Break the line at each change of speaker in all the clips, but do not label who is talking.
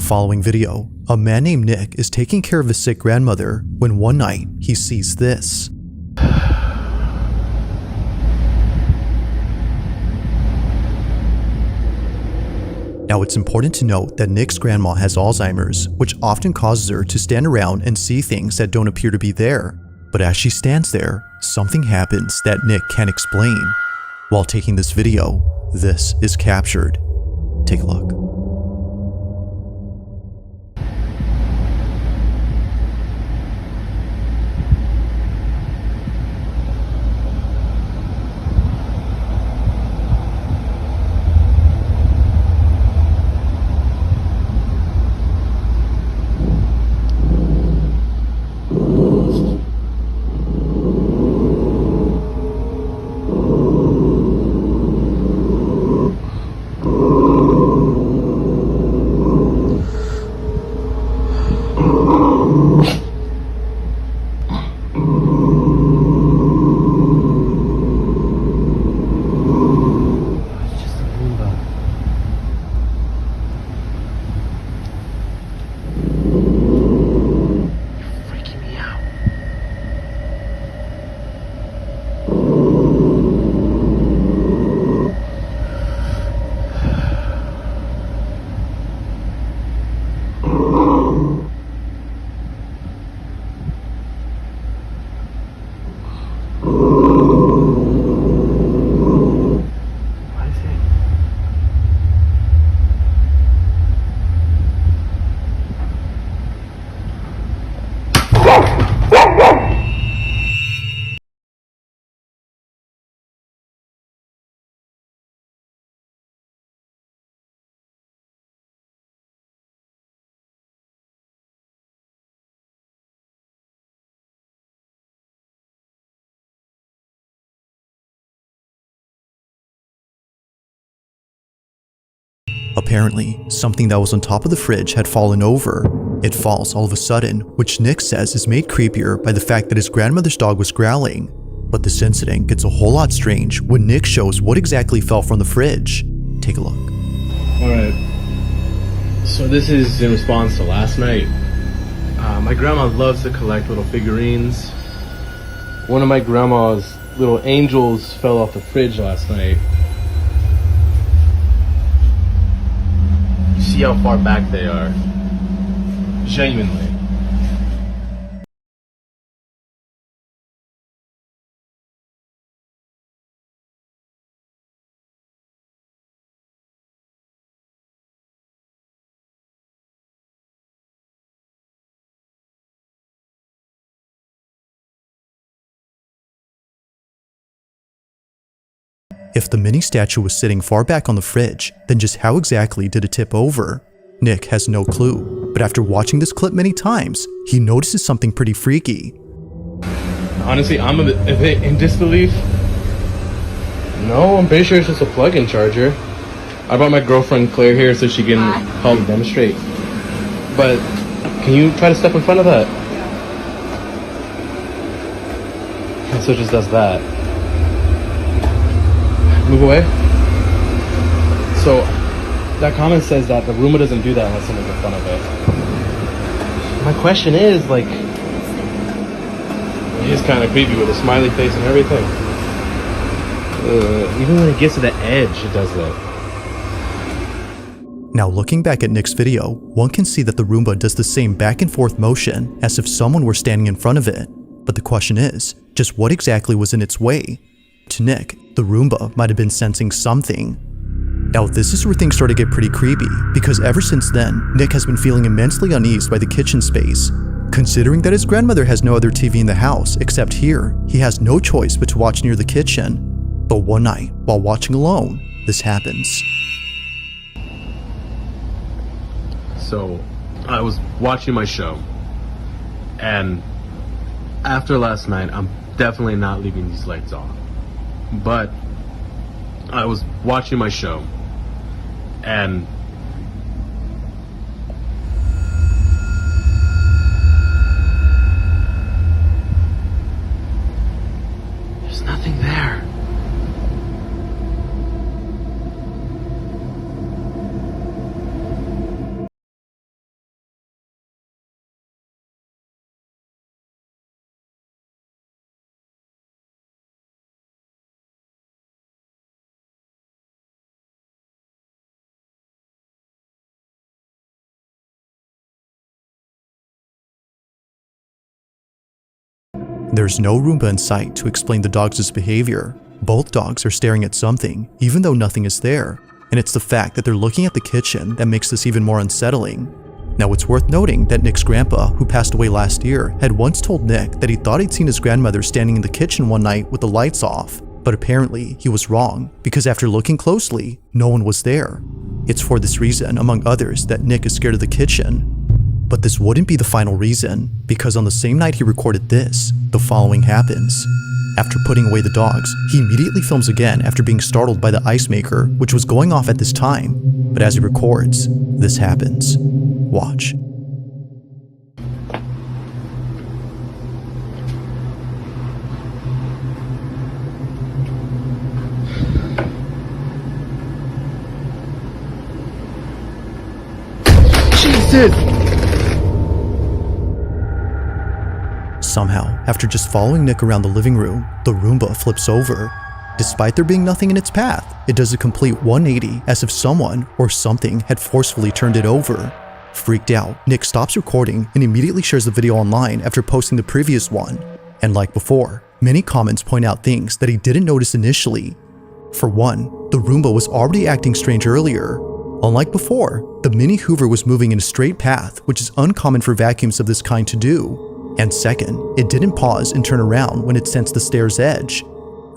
following video, a man named Nick is taking care of his sick grandmother when one night he sees this. Now, it's important to note that Nick's grandma has Alzheimer's, which often causes her to stand around and see things that don't appear to be there. But as she stands there, something happens that Nick can't explain. While taking this video, this is captured. Take a look. Apparently, something that was on top of the fridge had fallen over. It falls all of a sudden, which Nick says is made creepier by the fact that his grandmother's dog was growling. But this incident gets a whole lot strange when Nick shows what exactly fell from the fridge. Take a look.
Alright, so this is in response to last night. My grandma loves to collect little figurines. One of my grandma's little angels fell off the fridge last night. See how far back they are. Genuinely.
If the mini statue was sitting far back on the fridge, then just how exactly did it tip over? Nick has no clue, but after watching this clip many times, he notices something pretty freaky.
Honestly, I'm a bit in disbelief. No, I'm pretty sure it's just a plug-in charger. I brought my girlfriend Claire here so she can help demonstrate. But can you try to step in front of that? And so it just does that. Move away. So that comment says that the Roomba doesn't do that unless someone's in front of it. My question is, like, he's kind of creepy with a smiley face and everything. Even when it gets to the edge, it does that.
Now, looking back at Nick's video, one can see that the Roomba does the same back and forth motion as if someone were standing in front of it. But the question is, just what exactly was in its way? To Nick, the Roomba might have been sensing something. Now, this is where things start to get pretty creepy, because ever since then, Nick has been feeling immensely uneasy by the kitchen space. Considering that his grandmother has no other TV in the house except here, he has no choice but to watch near the kitchen. But one night, while watching alone, this happens.
So, I was watching my show, and after last night, I'm definitely not leaving these lights on. But I was watching my show, and there's nothing there.
There's no Roomba in sight to explain the dogs' behavior. Both dogs are staring at something, even though nothing is there. And it's the fact that they're looking at the kitchen that makes this even more unsettling. Now, it's worth noting that Nick's grandpa, who passed away last year, had once told Nick that he thought he'd seen his grandmother standing in the kitchen one night with the lights off. But apparently, he was wrong, because after looking closely, no one was there. It's for this reason, among others, that Nick is scared of the kitchen. But this wouldn't be the final reason, because on the same night he recorded this, the following happens. After putting away the dogs, he immediately films again after being startled by the ice maker, which was going off at this time. But as he records, this happens. Watch.
Jesus!
Somehow, after just following Nick around the living room, the Roomba flips over. Despite there being nothing in its path, it does a complete 180 as if someone or something had forcefully turned it over. Freaked out, Nick stops recording and immediately shares the video online after posting the previous one. And like before, many comments point out things that he didn't notice initially. For one, the Roomba was already acting strange earlier. Unlike before, the mini Hoover was moving in a straight path, which is uncommon for vacuums of this kind to do. And second, it didn't pause and turn around when it sensed the stair's edge.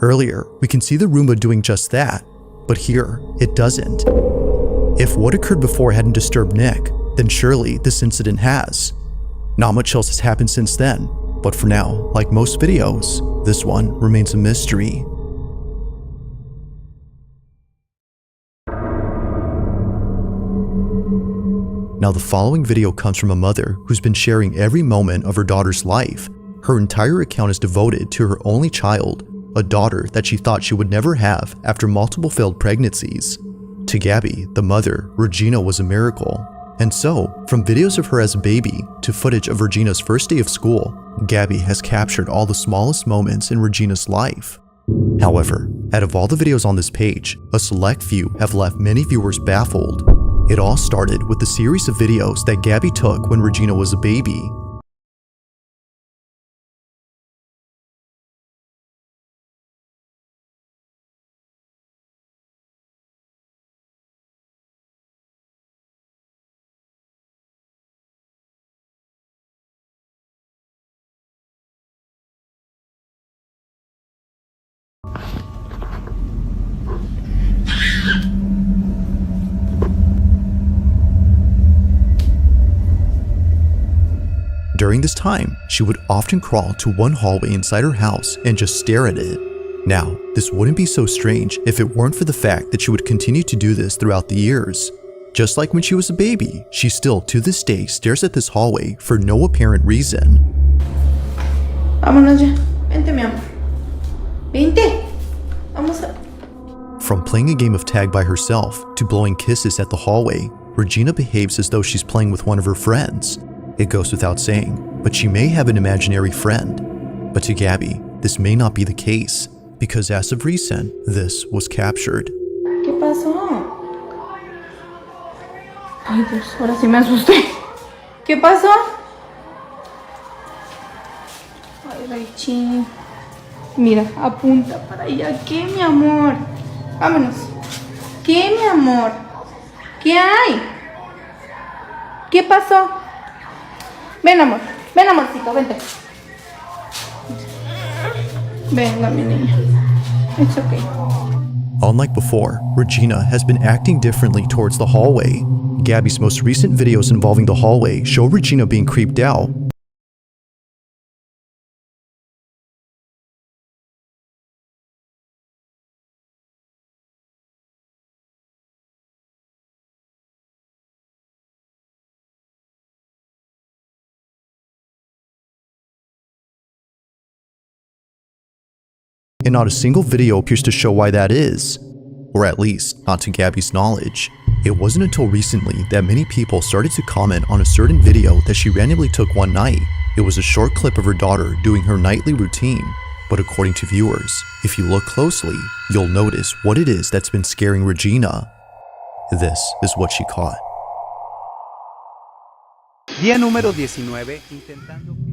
Earlier, we can see the Roomba doing just that, but here, it doesn't. If what occurred before hadn't disturbed Nick, then surely this incident has. Not much else has happened since then, but for now, like most videos, this one remains a mystery. Now, the following video comes from a mother who's been sharing every moment of her daughter's life. Her entire account is devoted to her only child, a daughter that she thought she would never have after multiple failed pregnancies. To Gabby, the mother, Regina was a miracle. And so, from videos of her as a baby to footage of Regina's first day of school, Gabby has captured all the smallest moments in Regina's life. However, out of all the videos on this page, a select few have left many viewers baffled. It all started with the series of videos that Gabby took when Regina was a baby. During this time, she would often crawl to one hallway inside her house and just stare at it. Now, this wouldn't be so strange if it weren't for the fact that she would continue to do this throughout the years. Just like when she was a baby, she still to this day stares at this hallway for no apparent reason.
Vámonos ya. Vente, mi amor. Vente. Vamos a...
From playing a game of tag by herself to blowing kisses at the hallway, Regina behaves as though she's playing with one of her friends. It goes without saying, but she may have an imaginary friend. But to Gabby, this may not be the case, because as of recent, this was captured.
¿Qué pasó? Ay, Dios, ahora sí me asusté. ¿Qué pasó? Ay, Raichín. Mira, apunta para allá. ¿Qué, mi amor? Vámonos. ¿Qué, mi amor? ¿Qué hay? ¿Qué pasó? Ven, amor. Ven, amorcito, vente. Venga, mi niña. It's okay.
Unlike before, Regina has been acting differently towards the hallway. Gabby's most recent videos involving the hallway show Regina being creeped out. And not a single video appears to show why that is. Or at least, not to Gabby's knowledge. It wasn't until recently that many people started to comment on a certain video that she randomly took one night. It was a short clip of her daughter doing her nightly routine. But according to viewers, if you look closely, you'll notice what it is that's been scaring Regina. This is what she caught.
Día número 19, intentando...